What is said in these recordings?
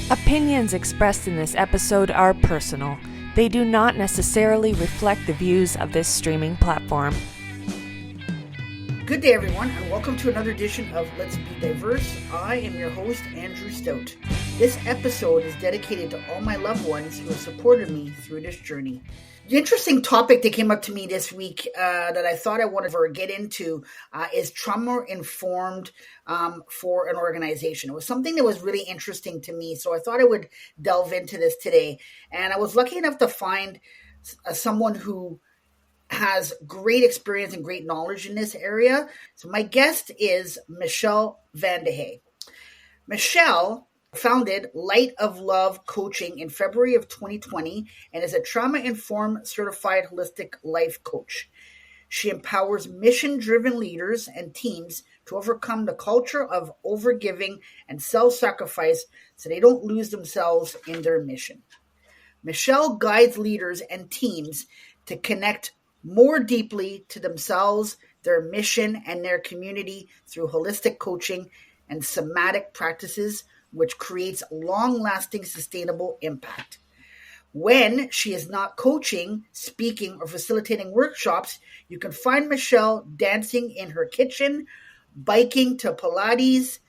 Opinions expressed in this episode are personal. They do not necessarily reflect the views of this streaming platform. Good day, everyone, and welcome to another edition of Let's Be Diverse. I am your host, Andrew Stoute. This episode is dedicated to all my loved ones who have supported me through this journey. The interesting topic that came up to me this week that I thought I wanted to get into is trauma-informed for an organization. It was something that was really interesting to me, so I thought I would delve into this today. And I was lucky enough to find someone who has great experience and great knowledge in this area. So my guest is Michelle Vande Hey. Michelle founded Light of Love Coaching in February of 2020 and is a trauma-informed certified holistic life coach. She empowers mission-driven leaders and teams to overcome the culture of overgiving and self-sacrifice so they don't lose themselves in their mission. Michelle guides leaders and teams to connect more deeply to themselves, their mission, and their community through holistic coaching and somatic practices, which creates long-lasting, sustainable impact. When she is not coaching, speaking, or facilitating workshops, you can find Michelle dancing in her kitchen, biking to Pilates,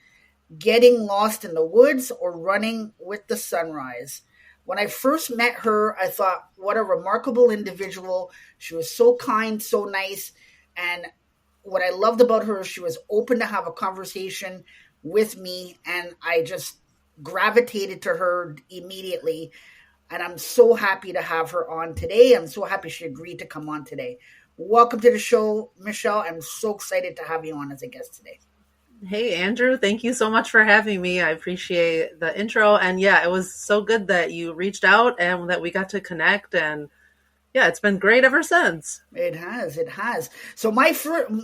getting lost in the woods, or running with the sunrise. When I first met her, I thought, what a remarkable individual. She was so kind, so nice. And what I loved about her, she was open to have a conversation with me. And I just gravitated to her immediately. And I'm so happy to have her on today. I'm so happy she agreed to come on today. Welcome to the show, Michelle. I'm so excited to have you on as a guest today. Hey, Andrew, thank you so much for having me. I appreciate the intro. And yeah, it was so good that you reached out and that we got to connect. And yeah, it's been great ever since. It has. So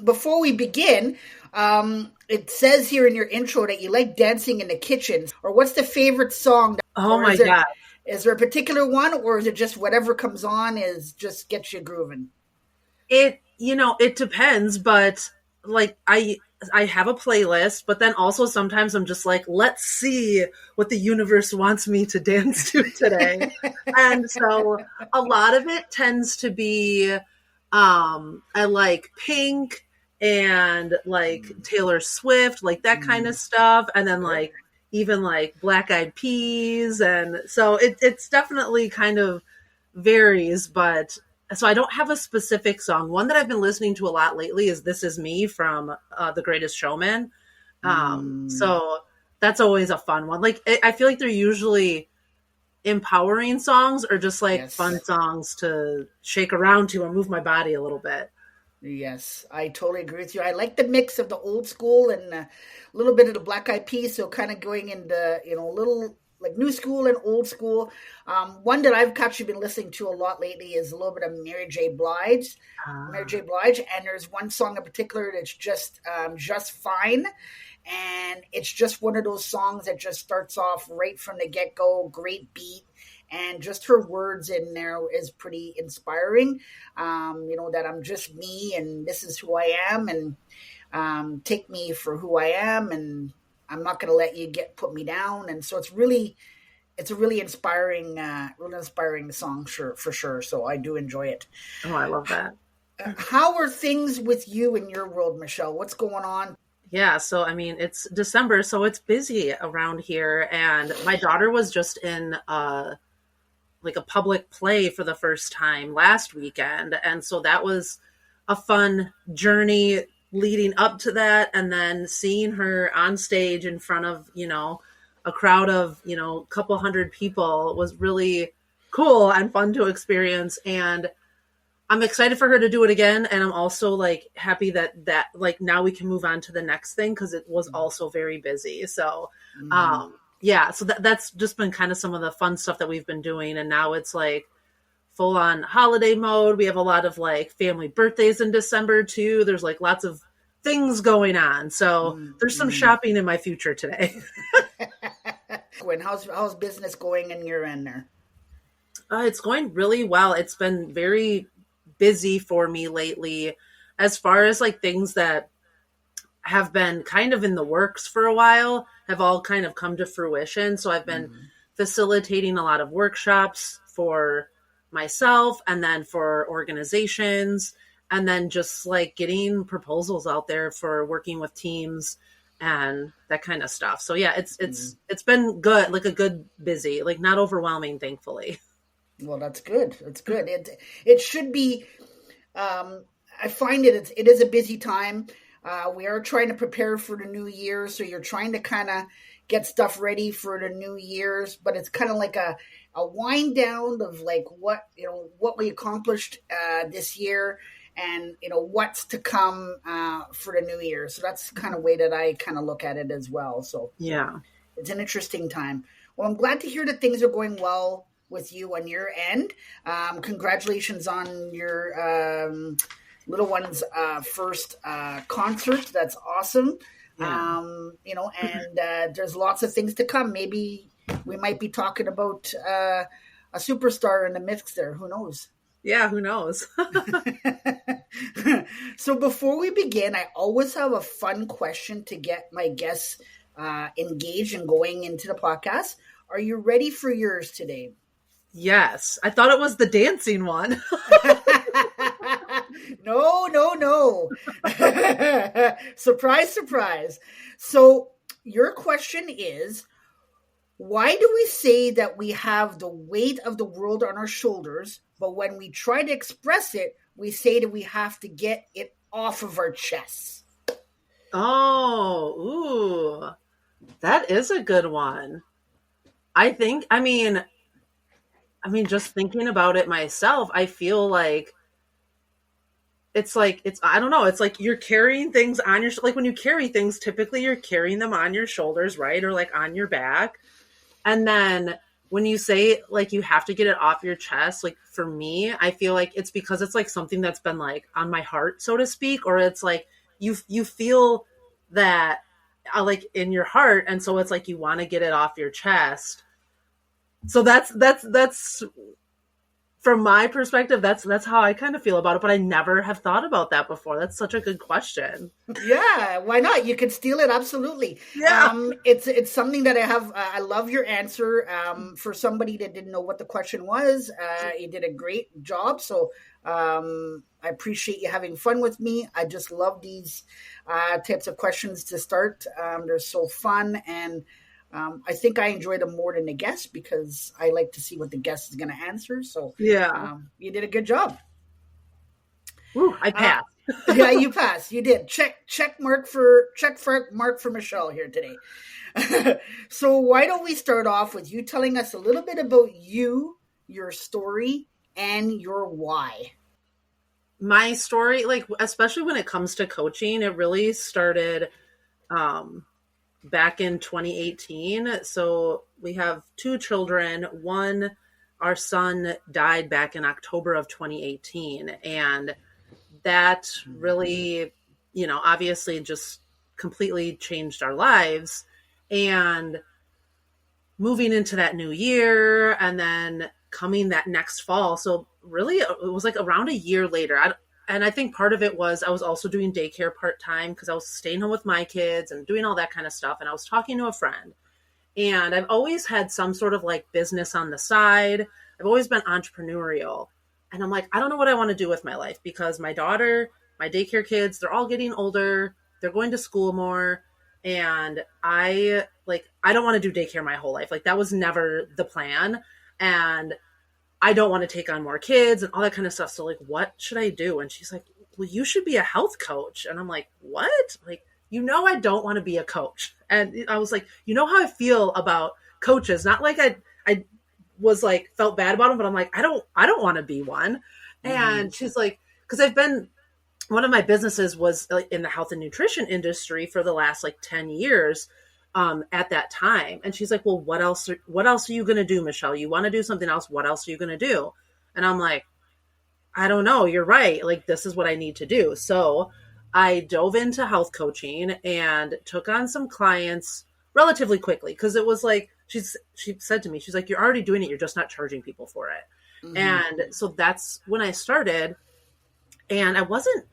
before we begin, it says here in your intro that you like dancing in the kitchen. Or what's the favorite song? Oh my God. Is there a particular one, or is it just whatever comes on just gets you grooving? It depends, but like I have a playlist, but then also sometimes I'm just like, let's see what the universe wants me to dance to today. And so a lot of it tends to be, I like Pink and like Taylor Swift, like that kind of stuff. And then like, even like Black Eyed Peas. And so it's definitely kind of varies, but so I don't have a specific song. One that I've been listening to a lot lately is This Is Me from The Greatest Showman. So that's always a fun one. Like, I feel like they're usually empowering songs or just like fun songs to shake around to and move my body a little bit. Yes, I totally agree with you. I like the mix of the old school and a little bit of the Black Eyed Peas. So kind of going into, a little like new school and old school. One that I've actually been listening to a lot lately is a little bit of Mary J. Blige. And there's one song in particular that's just fine. And it's just one of those songs that just starts off right from the get-go, great beat. And just her words in there is pretty inspiring. That I'm just me and this is who I am and take me for who I am and I'm not going to let you put me down. And so it's a really inspiring song for sure. So I do enjoy it. Oh, I love that. How are things with you in your world, Michelle? What's going on? Yeah. So, I mean, it's December, so it's busy around here. And my daughter was just in like a public play for the first time last weekend. And so that was a fun journey leading up to that, and then seeing her on stage in front of, a crowd of, a couple hundred people was really cool and fun to experience. And I'm excited for her to do it again. And I'm also like happy that like now we can move on to the next thing because it was also very busy. So, so that's just been kind of some of the fun stuff that we've been doing. And now it's like full on holiday mode. We have a lot of like family birthdays in December too. There's like lots of things going on. So there's some shopping in my future today. Gwen, how's business going in your end there? It's going really well. It's been very busy for me lately as far as like things that have been kind of in the works for a while have all kind of come to fruition. So I've been facilitating a lot of workshops for myself and then for organizations, and then just like getting proposals out there for working with teams and that kind of stuff. So yeah, it's been good, like a good busy, like not overwhelming, thankfully. Well, that's good. That's good. It should be. I find it is a busy time. We are trying to prepare for the new year, so you're trying to kind of get stuff ready for the new year's, but it's kind of like a wind down of like what we accomplished this year, and what's to come for the new year. So that's the kind of way that I kind of look at it as well. So Yeah. it's an interesting time. Well, I'm glad to hear that things are going well with you on your end. Congratulations on your little one's first concert. That's awesome. Yeah. And there's lots of things to come. Maybe we might be talking about a superstar in the mix there. Who knows? Yeah, who knows? So before we begin, I always have a fun question to get my guests engaged and going into the podcast. Are you ready for yours today? Yes. I thought it was the dancing one. No. Surprise, surprise. So your question is, why do we say that we have the weight of the world on our shoulders, but when we try to express it, we say that we have to get it off of our chests? Oh, ooh, that is a good one. I mean, just thinking about it myself, I feel like I don't know, it's like you're carrying things on your, like when you carry things, typically you're carrying them on your shoulders, right? Or like on your back. And then when you say like you have to get it off your chest, like for me, I feel like it's because it's like something that's been like on my heart, so to speak, or it's like you feel that like in your heart, and so it's like you want to get it off your chest. So that's from my perspective, that's how I kind of feel about it, but I never have thought about that before. That's such a good question. Yeah, why not? You could steal it, absolutely. Yeah. It's something that I have. I love your answer. For somebody that didn't know what the question was, you did a great job. So I appreciate you having fun with me. I just love these types of questions to start. They're so fun, and I think I enjoy them more than the guest because I like to see what the guest is going to answer. So Yeah. you did a good job. Ooh, I passed. Yeah, you passed. You did. Check mark for Michelle here today. So why don't we start off with you telling us a little bit about you, your story, and your why? My story, like especially when it comes to coaching, it really started back in 2018. So we have two children. One, our son died back in October of 2018. And that really, obviously just completely changed our lives. And moving into that new year and then coming that next fall. So really it was like around a year later. And I think part of it was I was also doing daycare part-time because I was staying home with my kids and doing all that kind of stuff. And I was talking to a friend, and I've always had some sort of like business on the side. I've always been entrepreneurial. And I'm like, I don't know what I want to do with my life because my daughter, my daycare kids, they're all getting older. They're going to school more. And I don't want to do daycare my whole life. Like that was never the plan. And I don't want to take on more kids and all that kind of stuff. So like, what should I do? And she's like, well, you should be a health coach. And I'm like, what? Like, I don't want to be a coach. And I was like, how I feel about coaches. Not like I was like, felt bad about them, but I'm like, I don't want to be one. Mm-hmm. And she's like, because one of my businesses was in the health and nutrition industry for the last like 10 years. At that time. And she's like, well, what else are you going to do, Michelle? You want to do something else? What else are you going to do? And I'm like, I don't know. You're right. Like, this is what I need to do. So I dove into health coaching and took on some clients relatively quickly. Cause it was like, she said to me, she's like, you're already doing it. You're just not charging people for it. Mm-hmm. And so that's when I started, and I wasn't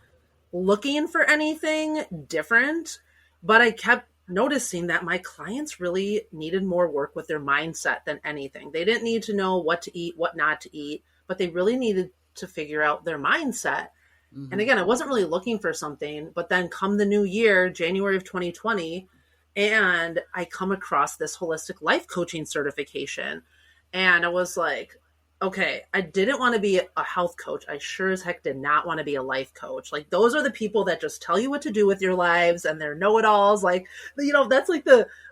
looking for anything different, but I kept noticing that my clients really needed more work with their mindset than anything. They didn't need to know what to eat, what not to eat, but they really needed to figure out their mindset. Mm-hmm. And again, I wasn't really looking for something, but then come the new year, January of 2020, and I come across this holistic life coaching certification. And I was like, okay, I didn't want to be a health coach. I sure as heck did not want to be a life coach. Like, those are the people that just tell you what to do with your lives, and they're know-it-alls. Like, that's like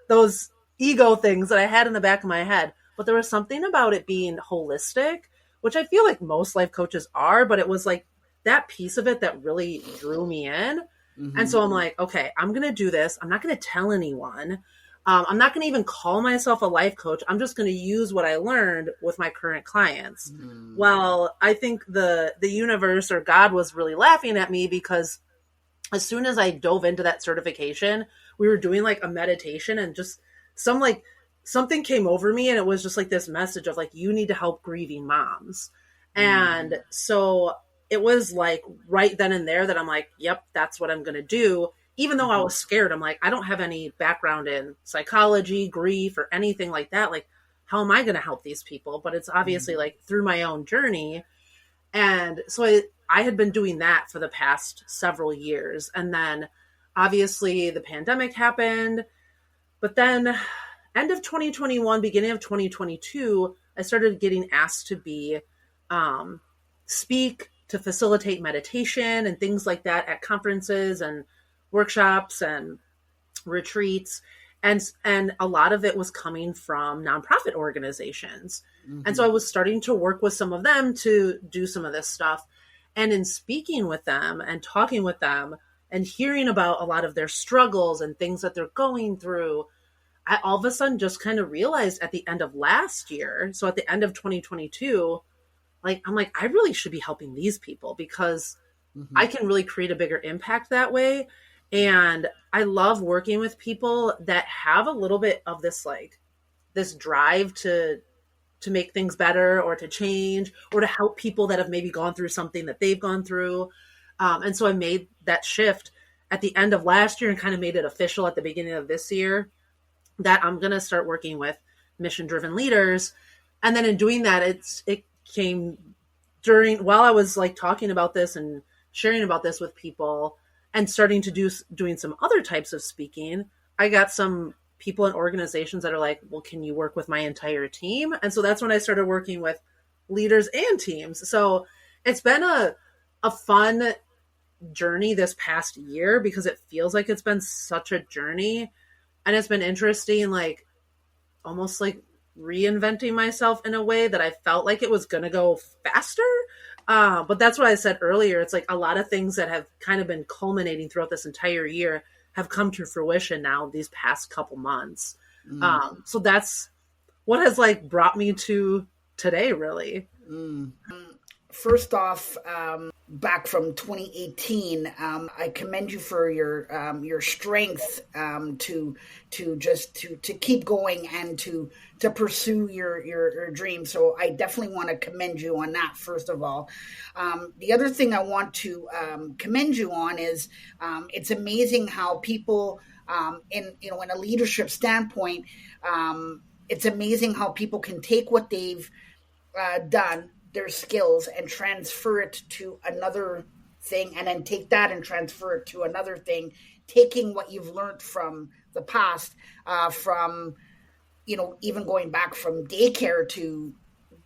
those ego things that I had in the back of my head. But there was something about it being holistic, which I feel like most life coaches are, but it was like that piece of it that really drew me in. Mm-hmm. And so I'm like, okay, I'm going to do this. I'm not going to tell anyone. I'm not going to even call myself a life coach. I'm just going to use what I learned with my current clients. Mm-hmm. Well, I think the universe or God was really laughing at me, because as soon as I dove into that certification, we were doing like a meditation, and just something came over me, and it was just like this message of like, you need to help grieving moms. And so it was like right then and there that I'm like, yep, that's what I'm going to do. Even though I was scared, I'm like, I don't have any background in psychology, grief, or anything like that. Like, how am I going to help these people? But it's obviously like through my own journey. And so I had been doing that for the past several years. And then obviously the pandemic happened. But then end of 2021, beginning of 2022, I started getting asked to speak, to facilitate meditation and things like that at conferences and workshops and retreats. And a lot of it was coming from nonprofit organizations. Mm-hmm. And so I was starting to work with some of them to do some of this stuff. And in speaking with them and talking with them and hearing about a lot of their struggles and things that they're going through, I all of a sudden just kind of realized at the end of last year, so at the end of 2022, I'm like, I really should be helping these people, because I can really create a bigger impact that way. And I love working with people that have a little bit of this, like this drive to make things better, or to change, or to help people that have maybe gone through something that they've gone through. And so I made that shift at the end of last year and kind of made it official at the beginning of this year that I'm going to start working with mission-driven leaders. And then in doing that, it came while I was like talking about this and sharing about this with people and starting to doing some other types of speaking, I got some people and organizations that are like, well, can you work with my entire team? And so that's when I started working with leaders and teams. So it's been a fun journey this past year, because it feels like it's been such a journey, and it's been interesting, like almost like reinventing myself in a way that I felt like it was going to go faster. But that's what I said earlier. It's like a lot of things that have kind of been culminating throughout this entire year have come to fruition now these past couple months. So that's what has like brought me to today, really. First off, back from 2018, I commend you for your strength to keep going and to pursue your dream. So I definitely want to commend you on that. First of all, the other thing I want to commend you on is it's amazing how people in a leadership standpoint, it's amazing how people can take what they've done, their skills, and transfer it to another thing, and then take that and transfer it to another thing, taking what you've learned from the past, from even going back from daycare to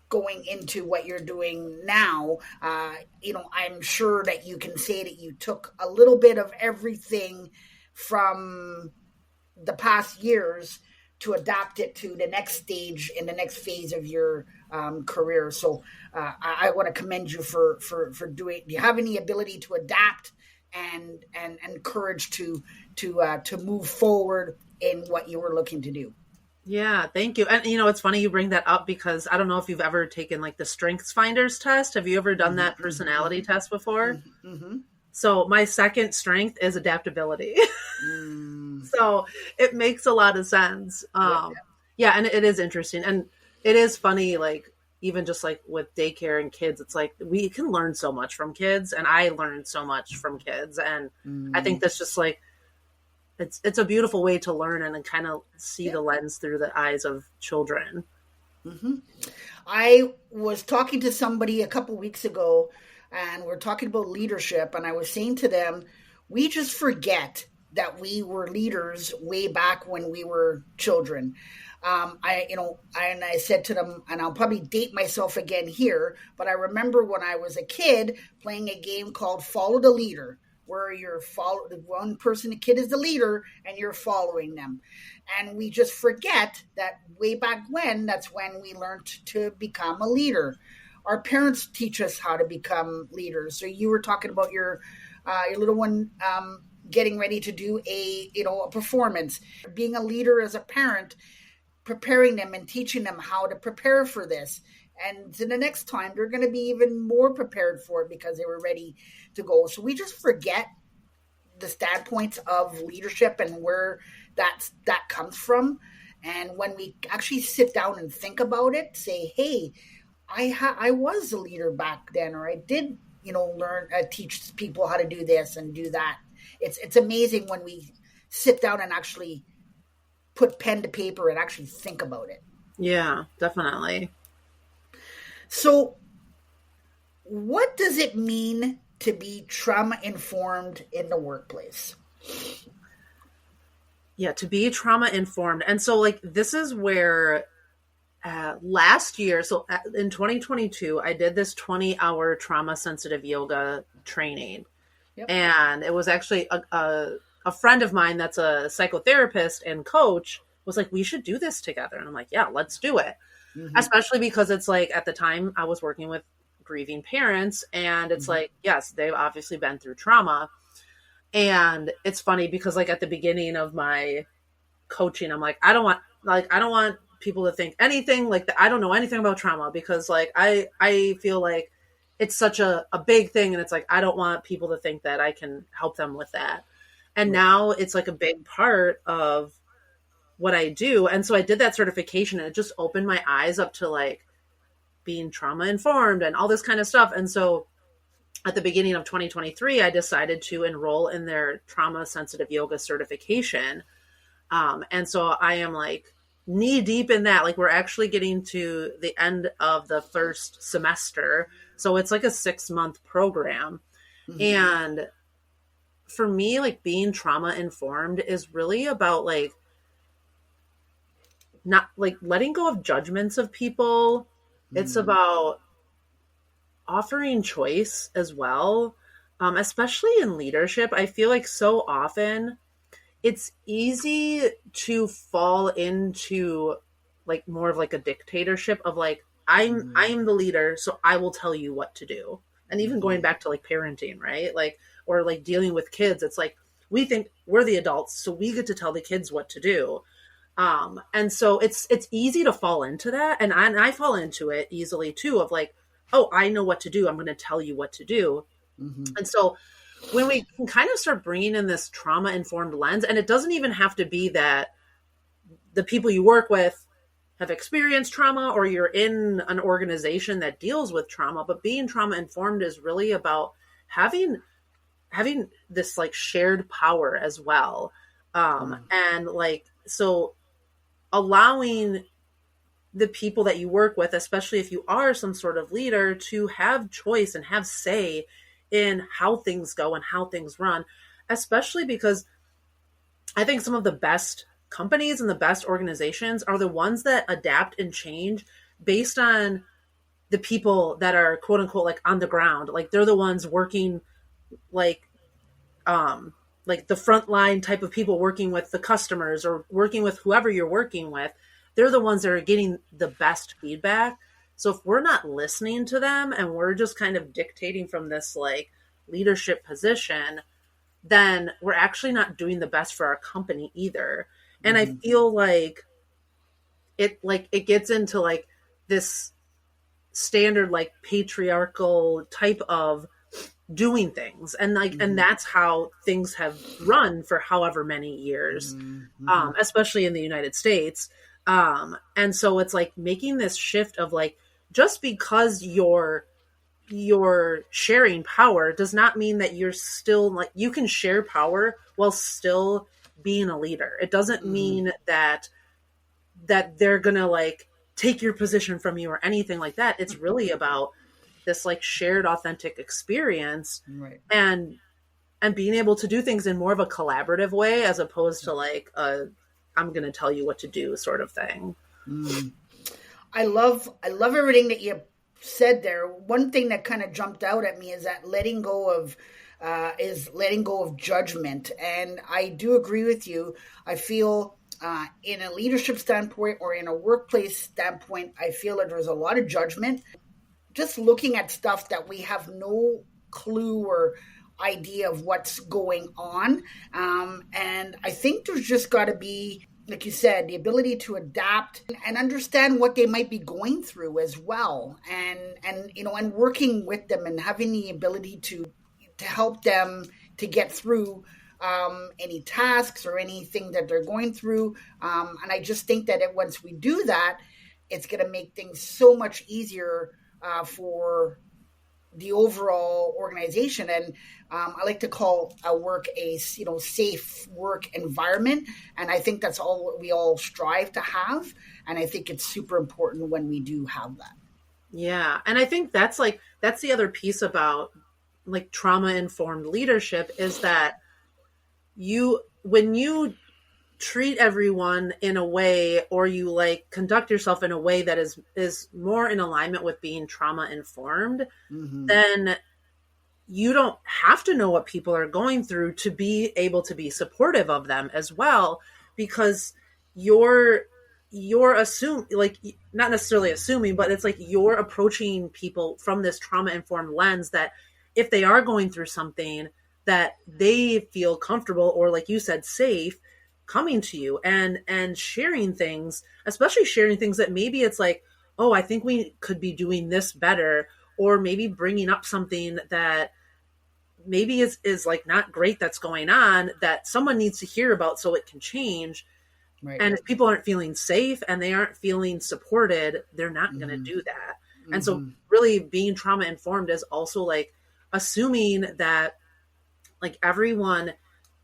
going into what you're doing now. I'm sure that you can say that you took a little bit of everything from the past years to adapt it to the next stage in the next phase of your career. So I want to commend you for doing. Do you have any ability to adapt and courage to move forward in what you were looking to do? Yeah, thank you. And it's funny you bring that up, because I don't know if you've ever taken like the Strengths Finders test. Have you ever done that personality test before? Mm-hmm. So my second strength is adaptability. So it makes a lot of sense. Yeah, and it is interesting. And it is funny, like, even just like with daycare and kids, it's like we can learn so much from kids. And I learned so much from kids. And I think that's just like, it's a beautiful way to learn and kind of see Yeah. the lens through the eyes of children. Hmm. I was talking to somebody a couple weeks ago, and we're talking about leadership, and I was saying to them, we just forget that we were leaders way back when we were children. And I said to them, and I'll probably date myself again here, but I remember when I was a kid playing a game called Follow the Leader, where the one person, the kid is the leader, and you're following them. And we just forget that way back when, that's when we learned to become a leader. Our parents teach us how to become leaders. So you were talking about your little one getting ready to do a performance. Being a leader as a parent, preparing them and teaching them how to prepare for this. And then the next time they're going to be even more prepared for it because they were ready to go. So we just forget the standpoints of leadership and where that comes from. And when we actually sit down and think about it, say, hey, I was a leader back then, or I did, learn, teach people how to do this and do that. It's amazing when we sit down and actually put pen to paper and actually think about it. Yeah, definitely. So, what does it mean to be trauma informed in the workplace? Yeah, to be trauma informed. And so, like, this is where last year, so in 2022, I did this 20-hour trauma sensitive yoga training. Yep. And it was actually a friend of mine that's a psychotherapist and coach was like, we should do this together. And I'm like, yeah, let's do it. Mm-hmm. Especially because it's like, at the time I was working with grieving parents, and it's like, yes, they've obviously been through trauma. And it's funny because, like, at the beginning of my coaching, I'm like, I don't want people to think anything like that. I don't know anything about trauma because, like, I feel like it's such a big thing, and it's like, I don't want people to think that I can help them with that. And now it's like a big part of what I do. And so I did that certification, and it just opened my eyes up to, like, being trauma informed and all this kind of stuff. And so at the beginning of 2023, I decided to enroll in their trauma sensitive yoga certification. And so I am, like, knee deep in that. Like, we're actually getting to the end of the first semester. So it's like a 6-month program. Mm-hmm. And for me, like, being trauma informed is really about, like, not, like, letting go of judgments of people. It's about offering choice as well. Especially in leadership, I feel like so often it's easy to fall into, like, more of like a dictatorship of, like, I'm the leader, so I will tell you what to do. And even going back to, like, parenting, right? Like, or like dealing with kids, it's like, we think we're the adults, so we get to tell the kids what to do. And so it's easy to fall into that. And I fall into it easily too, of like, oh, I know what to do, I'm going to tell you what to do. Mm-hmm. And so when we can kind of start bringing in this trauma informed lens, and it doesn't even have to be that the people you work with have experienced trauma or you're in an organization that deals with trauma, but being trauma informed is really about having this, like, shared power as well. And, like, so allowing the people that you work with, especially if you are some sort of leader, to have choice and have say in how things go and how things run, especially because I think some of the best companies and the best organizations are the ones that adapt and change based on the people that are, quote unquote, like, on the ground. Like, they're the ones working, like the frontline type of people working with the customers or working with whoever you're working with. They're the ones that are getting the best feedback. So if we're not listening to them and we're just kind of dictating from this, like, leadership position, then we're actually not doing the best for our company either. And I feel like it gets into, like, this standard, like, patriarchal type of doing things, and, like, and that's how things have run for however many years, especially in the United States. And so it's like making this shift of, like, just because you're sharing power does not mean that you're still, like, you can share power while still being a leader. It doesn't mean that they're gonna like take your position from you or anything like that. It's really about this like shared authentic experience, Right. and being able to do things in more of a collaborative way as opposed to like a I'm going to tell you what to do sort of thing. I love everything that you said there. One thing that kind of jumped out at me is that letting go of judgment, and I do agree with you. I feel in a leadership standpoint or in a workplace standpoint, I feel that there's a lot of judgment. Just looking at stuff that we have no clue or idea of what's going on. And I think there's just got to be, like you said, the ability to adapt and understand what they might be going through as well. And working with them and having the ability to help them to get through any tasks or anything that they're going through. And I just think that once we do that, it's going to make things so much easier for the overall organization. And I like to call our work a safe work environment, and I think that's all we all strive to have, and I think it's super important when we do have that. Yeah, and I think that's the other piece about like trauma informed leadership is that when you treat everyone in a way, or you like conduct yourself in a way that is more in alignment with being trauma informed, then you don't have to know what people are going through to be able to be supportive of them as well, because you're like not necessarily assuming, but it's like you're approaching people from this trauma informed lens that if they are going through something, that they feel comfortable, or like you said, safe coming to you and sharing things, especially sharing things that maybe it's like, oh, I think we could be doing this better, or maybe bringing up something that maybe is like not great that's going on that someone needs to hear about so it can change. Right. And if people aren't feeling safe and they aren't feeling supported, they're not going to do that. And so really being trauma informed is also like assuming that like everyone,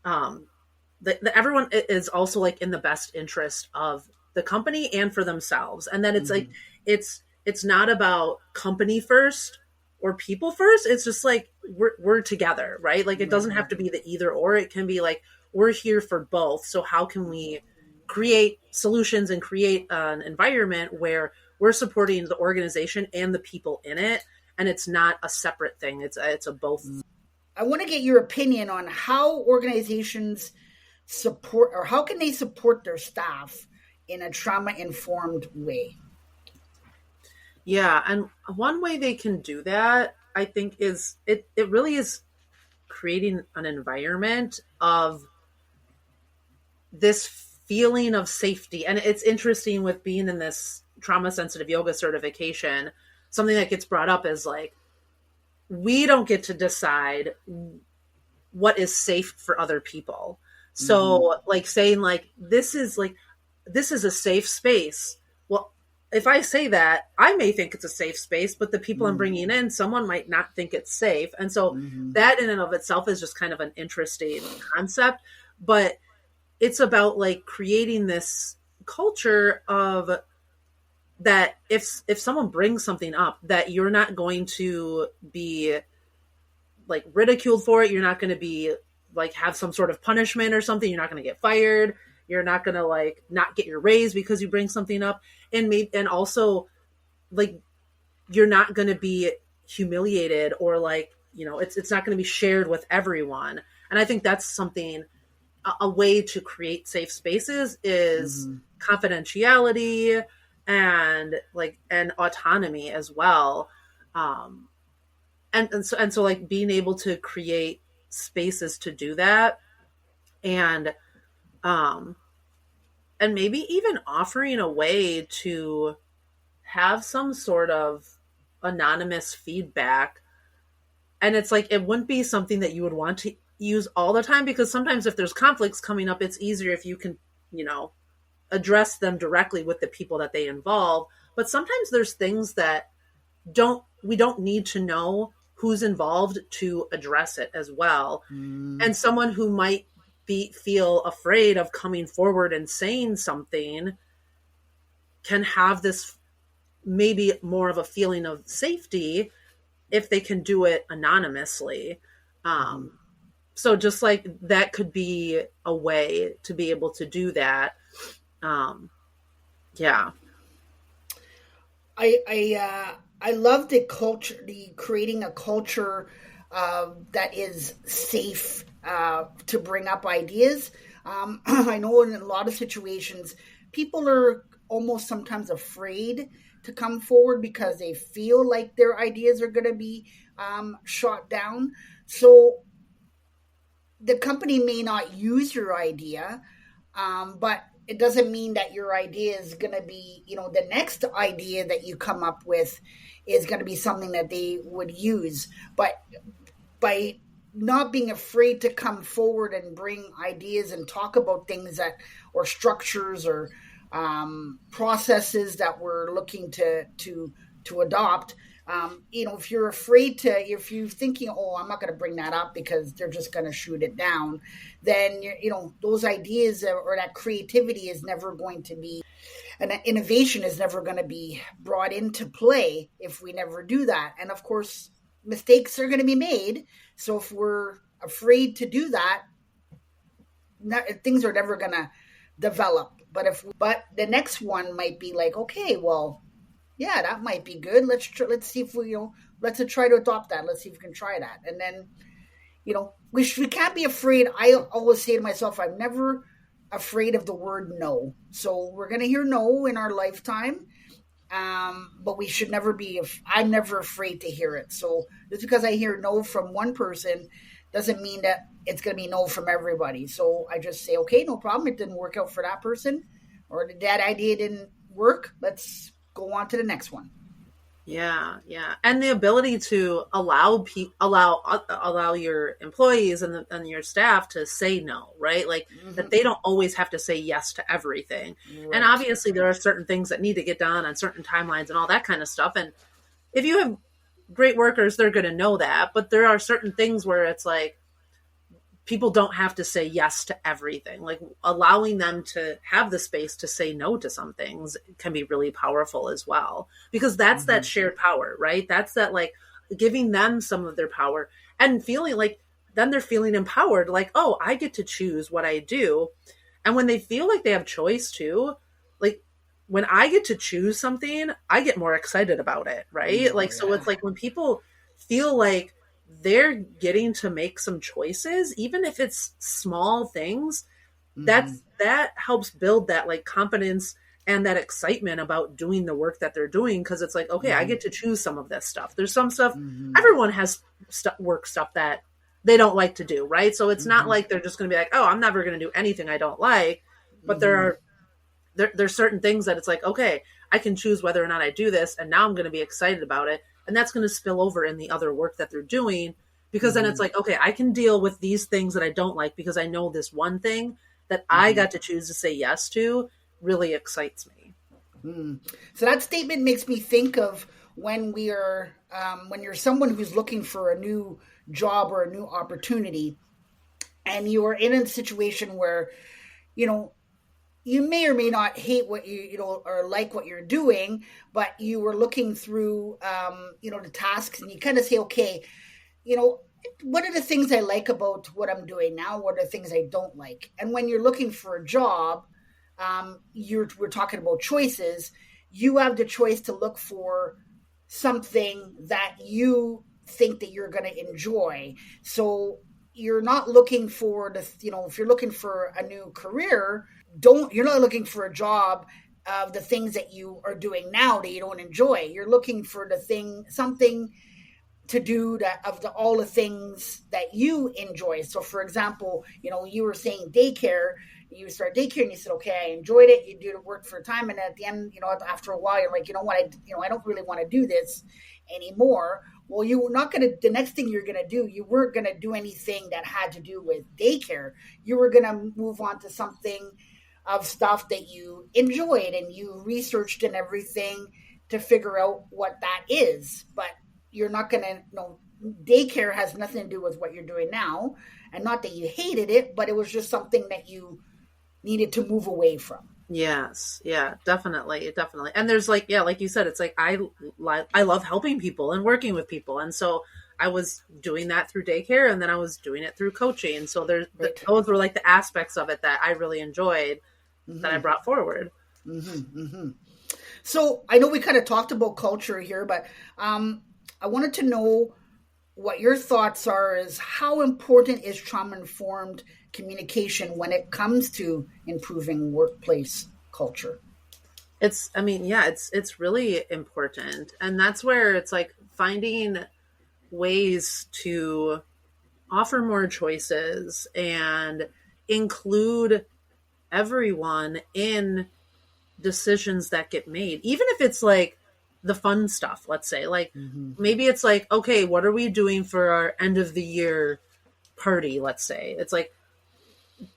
that everyone is also like in the best interest of the company and for themselves. And then it's like, it's not about company first or people first. It's just like, we're together, right? Like it doesn't have to be the either or. It can be like, we're here for both. So how can we create solutions and create an environment where we're supporting the organization and the people in it, and it's not a separate thing. It's a both. I want to get your opinion on how organizations support, or how can they support their staff in a trauma-informed way? Yeah, and one way they can do that, I think, is it really is creating an environment of this feeling of safety. And it's interesting with being in this trauma sensitive yoga certification, something that gets brought up is like, we don't get to decide what is safe for other people. So like saying like, this is a safe space. Well, if I say that, I may think it's a safe space, but the people I'm bringing in, someone might not think it's safe. And so that in and of itself is just kind of an interesting concept, but it's about like creating this culture of that if someone brings something up, that you're not going to be like ridiculed for it. You're not going to be like have some sort of punishment or something. You're not going to get fired. You're not going to like not get your raise because you bring something up. And also like, you're not going to be humiliated or like, it's not going to be shared with everyone. And I think that's something, a way to create safe spaces is confidentiality and autonomy as well. And so like being able to create spaces to do that, and maybe even offering a way to have some sort of anonymous feedback. And it's like, it wouldn't be something that you would want to use all the time, because sometimes if there's conflicts coming up, it's easier if you can, address them directly with the people that they involve. But sometimes there's things that we don't need to know who's involved to address it as well. And someone who might feel afraid of coming forward and saying something can have this maybe more of a feeling of safety if they can do it anonymously. So just like that could be a way to be able to do that. Yeah. I love the culture, the creating a culture that is safe to bring up ideas. I know in a lot of situations, people are almost sometimes afraid to come forward because they feel like their ideas are going to be shot down. So the company may not use your idea, but it doesn't mean that your idea is going to be, the next idea that you come up with is going to be something that they would use. But by not being afraid to come forward and bring ideas and talk about things that, or structures or processes that we're looking to adopt, if you're afraid to, if you're thinking, oh, I'm not going to bring that up because they're just going to shoot it down, then, those ideas or that creativity is never going to be, and innovation is never going to be brought into play if we never do that. And of course, mistakes are going to be made. So if we're afraid to do that, things are never going to develop. But the next one might be like, okay, well, yeah, that might be good. Let's see if we, let's try to adopt that. Let's see if we can try that. And then, we can't be afraid. I always say to myself, I'm never afraid of the word no. So we're going to hear no in our lifetime. But we should never be, I'm never afraid to hear it. So just because I hear no from one person doesn't mean that it's going to be no from everybody. So I just say, okay, no problem. It didn't work out for that person, or that idea didn't work. Let's go on to the next one. Yeah. And the ability to allow your employees and your staff to say no, right? Like that they don't always have to say yes to everything. Right. And obviously there are certain things that need to get done on certain timelines and all that kind of stuff. And if you have great workers, they're going to know that. But there are certain things where it's like, people don't have to say yes to everything. Like allowing them to have the space to say no to some things can be really powerful as well, because that's that shared power, right? That's that, like, giving them some of their power and feeling like then they're feeling empowered. Like, oh, I get to choose what I do. And when they feel like they have choice too, like when I get to choose something, I get more excited about it. Right. So it's like when people feel like they're getting to make some choices, even if it's small things, that helps build that like confidence and that excitement about doing the work that they're doing. Cause it's like, okay, I get to choose some of this stuff. There's some stuff, everyone has work stuff that they don't like to do. Right. So it's not like they're just going to be like, oh, I'm never going to do anything I don't like. But there's certain things that it's like, okay, I can choose whether or not I do this. And now I'm going to be excited about it. And that's going to spill over in the other work that they're doing, because then it's like, okay, I can deal with these things that I don't like because I know this one thing that I got to choose to say yes to really excites me. So that statement makes me think of when when you're someone who's looking for a new job or a new opportunity, and you are in a situation where, you may or may not hate what or like what you're doing, but you were looking through, the tasks, and you kind of say, okay, what are the things I like about what I'm doing now? What are the things I don't like? And when you're looking for a job, we're talking about choices. You have the choice to look for something that you think that you're going to enjoy. So you're not looking for if you're looking for a new career, you're not looking for a job of the things that you are doing now that you don't enjoy. You're looking for something to do all the things that you enjoy. So for example, you were saying daycare, you start daycare and you said, okay, I enjoyed it. You do the work for a time. And at the end, after a while, you're like, I don't really want to do this anymore. Well, the next thing you're going to do, you weren't going to do anything that had to do with daycare. You were going to move on to something of stuff that you enjoyed, and you researched and everything to figure out what that is. But you're not going to, daycare has nothing to do with what you're doing now, and not that you hated it, but it was just something that you needed to move away from. Yes. Yeah, definitely. Definitely. And there's like, yeah, like you said, it's like, I love helping people and working with people. And so I was doing that through daycare, and then I was doing it through coaching. And so Right. those were like the aspects of it that I really enjoyed that I brought forward. So I know we kind of talked about culture here, but I wanted to know what your thoughts are, is how important is trauma-informed communication when it comes to improving workplace culture? I mean, yeah, it's really important. And that's where it's like finding ways to offer more choices and include everyone in decisions that get made, even if it's like the fun stuff. Let's say, like, maybe it's like, okay, what are we doing for our end of the year party? Let's say it's like,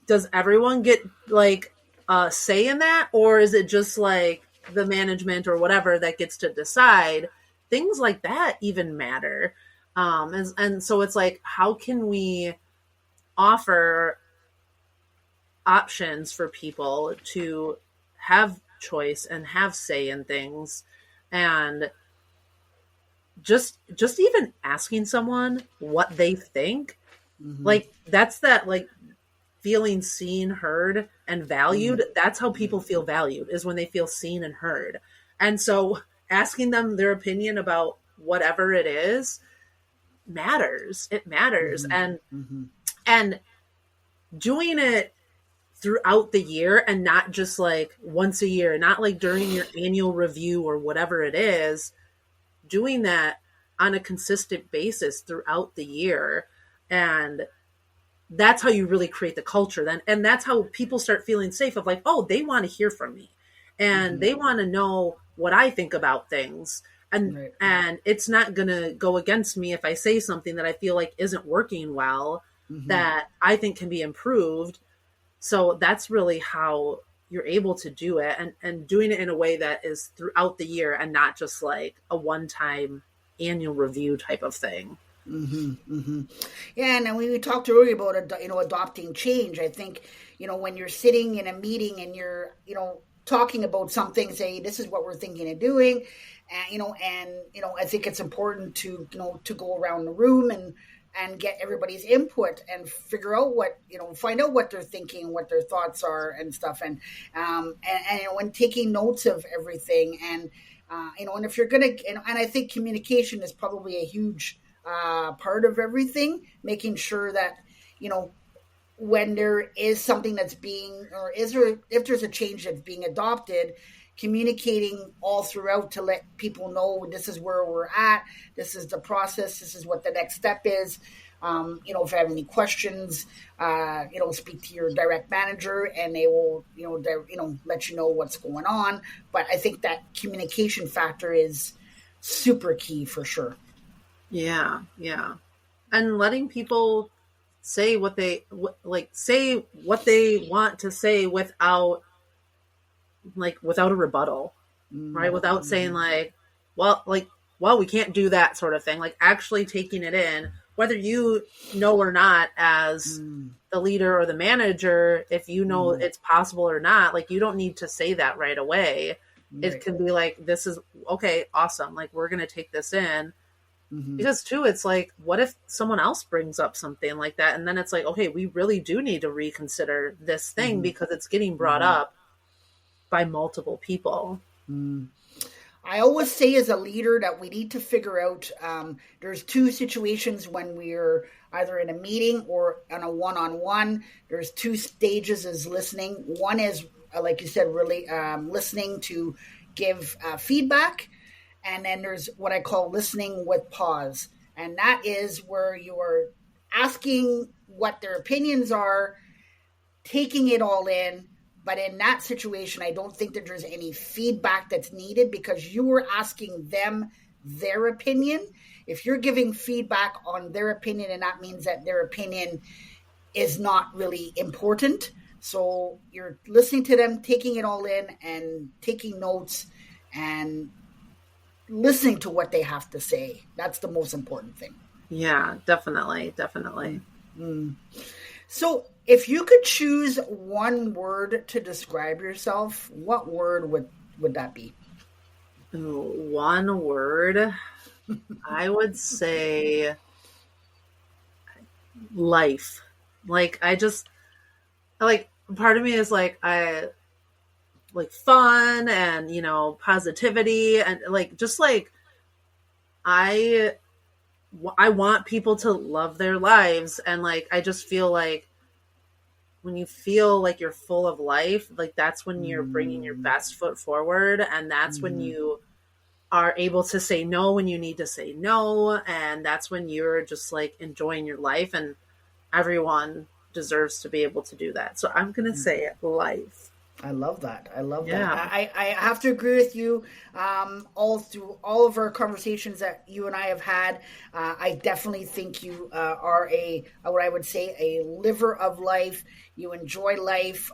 does everyone get like a say in that, or is it just like the management or whatever that gets to decide? Things like that even matter. And so it's like, how can we offer options for people to have choice and have say in things? And just even asking someone what they think, like that's that, like, feeling seen, heard, and valued. That's how people feel valued, is when they feel seen and heard. And so asking them their opinion about whatever it is matters. It matters. And doing it throughout the year, and not just like once a year, not like during your annual review or whatever it is, doing that on a consistent basis throughout the year. And that's how you really create the culture then. And that's how people start feeling safe, of like, oh, they want to hear from me, and they want to know what I think about things. And it's not going to go against me if I say something that I feel like isn't working well, that I think can be improved. So that's really how you're able to do it, and doing it in a way that is throughout the year, and not just like a one-time annual review type of thing. Yeah, and we talked earlier about adopting change. I think when you're sitting in a meeting and you're talking about something, say this is what we're thinking of doing, and I think it's important to to go around the room and get everybody's input and figure out find out what they're thinking, what their thoughts are and stuff, and when taking notes of everything, and and if you're gonna, and I think communication is probably a huge part of everything, making sure that when there is something that's being, or if there's a change that's being adopted, communicating all throughout to let people know this is where we're at, this is the process, this is what the next step is. If you have any questions, speak to your direct manager, and they will let you know what's going on. But I think that communication factor is super key for sure. Yeah. And letting people say what they say what they want to say without a rebuttal, right? Without saying well, we can't do that sort of thing. Like, actually taking it in, whether you know or not, as the leader or the manager, if you know it's possible or not, like, you don't need to say that right away. Right. It can be like, this is okay, awesome. Like, we're going to take this in. Because too, it's like, what if someone else brings up something like that? And then it's like, okay, we really do need to reconsider this thing because it's getting brought up by multiple people. I always say as a leader that we need to figure out, there's two situations when we're either in a meeting or on a one-on-one. There's two stages as listening. One is, like you said, really listening to give feedback. And then there's what I call listening with pause. And that is where you're asking what their opinions are, taking it all in. But in that situation, I don't think that there's any feedback that's needed, because you were asking them their opinion. If you're giving feedback on their opinion, and that means that their opinion is not really important. So you're listening to them, taking it all in, and taking notes, and listening to what they have to say. That's the most important thing. Yeah, definitely. Definitely. Mm. So, if you could choose one word to describe yourself, what word would that be? Ooh, one word, I would say life. Like, like, part of me is like, I like fun and, positivity and like, just like, I, I want people to love their lives. And like, I just feel like when you feel like you're full of life, like that's when you're bringing your Mm, best foot forward. And that's when mhm, you are able to say no when you need to say no. And that's when you're just like enjoying your life. And everyone deserves to be able to do that. So I'm going to mhm. say life. I love that. I love that. Yeah. I have to agree with you. All through all of our conversations that you and I have had, I definitely think you are what I would say, a liver of life. You enjoy life.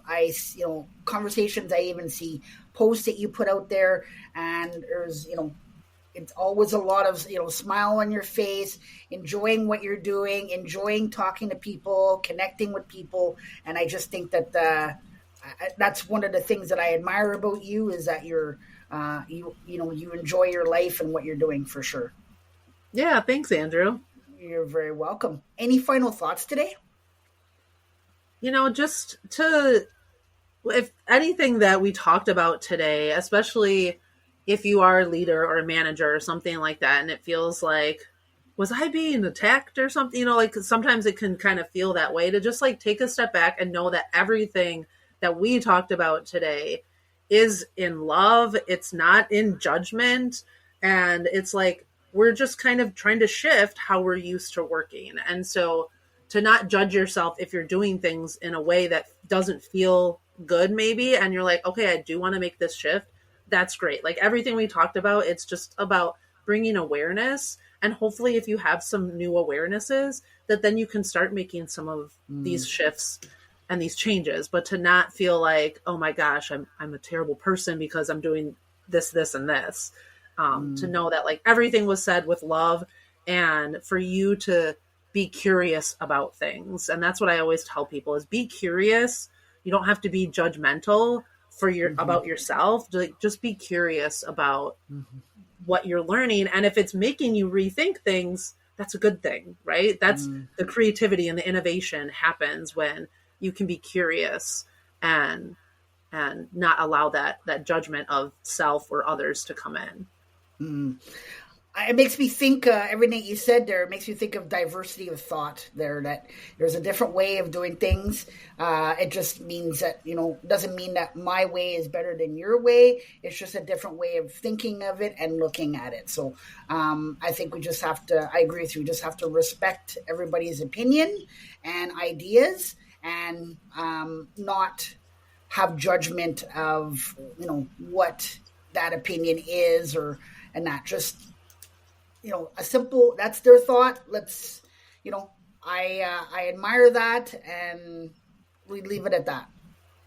Conversations. I even see posts that you put out there, and there's, it's always a lot of, smile on your face, enjoying what you're doing, enjoying talking to people, connecting with people, and I just think that that's one of the things that I admire about you, is that you enjoy your life and what you're doing, for sure. Yeah. Thanks, Andrew. You're very welcome. Any final thoughts today? Just to, if anything that we talked about today, especially if you are a leader or a manager or something like that, and it feels like, was I being attacked or something? Like sometimes it can kind of feel that way, to just like take a step back and know that everything that we talked about today is in love. It's not in judgment. And it's like, we're just kind of trying to shift how we're used to working. And so to not judge yourself if you're doing things in a way that doesn't feel good, maybe, and you're like, okay, I do want to make this shift. That's great. Like everything we talked about, it's just about bringing awareness. And hopefully, if you have some new awarenesses, that then you can start making some of these Mm, shifts and these changes. But to not feel like, oh my gosh, I'm a terrible person because I'm doing this, and this. To mm, know that like everything was said with love, and for you to be curious about things. And that's what I always tell people, is be curious. You don't have to be judgmental for your mhm, about yourself. Just be curious about mhm, what you're learning. And if it's making you rethink things, that's a good thing, right? That's mm. the creativity and the innovation happens when you can be curious and not allow that judgment of self or others to come in. Mm. It makes me think, everything you said there, it makes me think of diversity of thought there, that there's a different way of doing things. It just means that, doesn't mean that my way is better than your way. It's just a different way of thinking of it and looking at it. So I think we just have to, I agree with you, we just have to respect everybody's opinion and ideas, and not have judgment of, what that opinion is, or, and not just, a simple, that's their thought, let's, you know I admire that, and we leave it at that,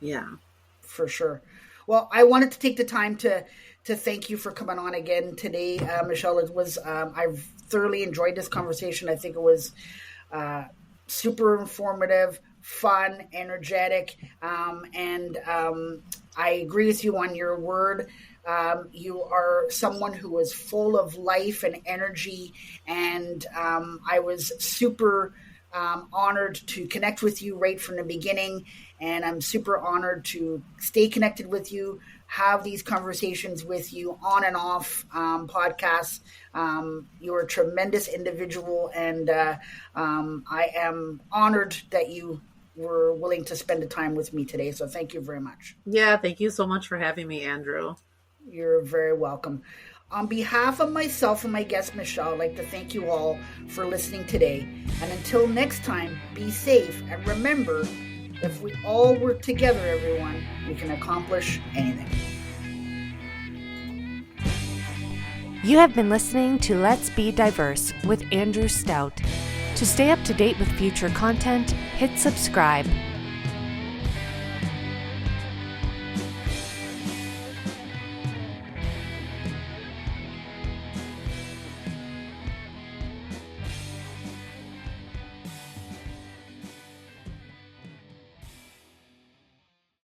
Yeah. for sure. Well, I wanted to take the time to thank you for coming on again today, Michelle. It was, I've thoroughly enjoyed this conversation. I think it was uh, super informative, fun, energetic, and I agree with you on your word. You are someone who is full of life and energy, and I was super honored to connect with you right from the beginning, and I'm super honored to stay connected with you, have these conversations with you on and off podcasts. You're a tremendous individual, and I am honored that you were willing to spend the time with me today. So thank you very much. Yeah. Thank you so much for having me, Andrew. You're very welcome. On behalf of myself and my guest, Michelle, I'd like to thank you all for listening today. And until next time, be safe. And remember, if we all work together, everyone, we can accomplish anything. You have been listening to Let's Be Diverse with Andrew Stoute. To stay up to date with future content, hit subscribe.